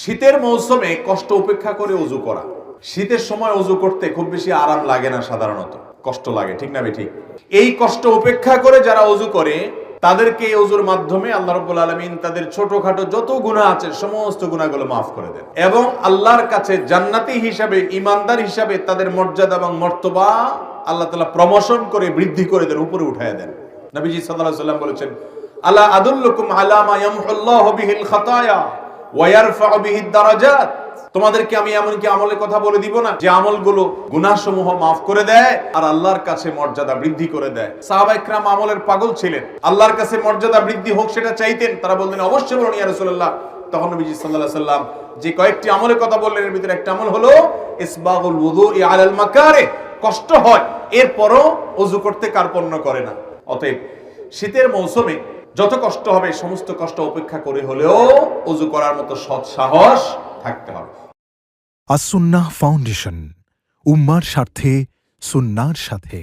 শীতের মৌসুমে কষ্ট উপেক্ষা করে ওযু করা। শীতের সময় ওযু করতে খুব বেশি আরাম লাগে না, সাধারণত কষ্ট লাগে, ঠিক না বেঠিক? এই কষ্ট উপেক্ষা করে যারা ওযু করে তাদেরকে এই ওযুর মাধ্যমে আল্লাহ রাব্বুল আলামিন তাদের ছোটখাটো যত গুনাহ আছে সমস্ত গুনাহগুলো মাফ করে দেন এবং আল্লাহর কাছে জান্নাতি হিসাবে, ঈমানদার হিসাবে তাদের মর্যাদা এবং মর্তবা আল্লাহ তাআলা প্রমোশন করে বৃদ্ধি করে দেন, উপরে উঠায় দেন। নবীজি সাল্লাল্লাহু আলাইহি ওয়াসাল্লাম বলেছেন, আলা আদুল্লুকুম আলা মা ইয়ামহুল্লাহু বিহিল খাতায়া ওয়া ইয়ারফাউ বিহিদ দারাজাত। তোমাদেরকে আমি এমন কি আমলের কথা বলে দিব না যে আমলগুলো গুনাহসমূহ মাফ করে দেয় আর আল্লাহর কাছে মর্যাদা বৃদ্ধি করে দেয়। সাহাবায়ে কেরাম আমলের পাগল ছিলেন, আল্লাহর কাছে মর্যাদা বৃদ্ধি হোক সেটা চাইতেন। তারা বলতেন, অবশ্যই বলুন ইয়া রাসূলুল্লাহ। তখন নবীজি সাল্লাল্লাহু আলাইহি সাল্লাম যে কয়েকটি আমলের কথা বললেন, এর ভিতরে একটা আমল হলো ইসবাগুল ওযুই আলাল মাকারিহ। কষ্ট হয়, এরপরও ওযু করতে কার্পণ্য করে না। অতএব শীতের মৌসুমে যত কষ্ট হবে সমস্ত কষ্ট উপেক্ষা করে হলেও ওযু করার মতো সৎ সাহস থাকতে হবে। আস-সুন্নাহ ফাউন্ডেশন, উম্মার স্বার্থে সুন্নাহর সাথে।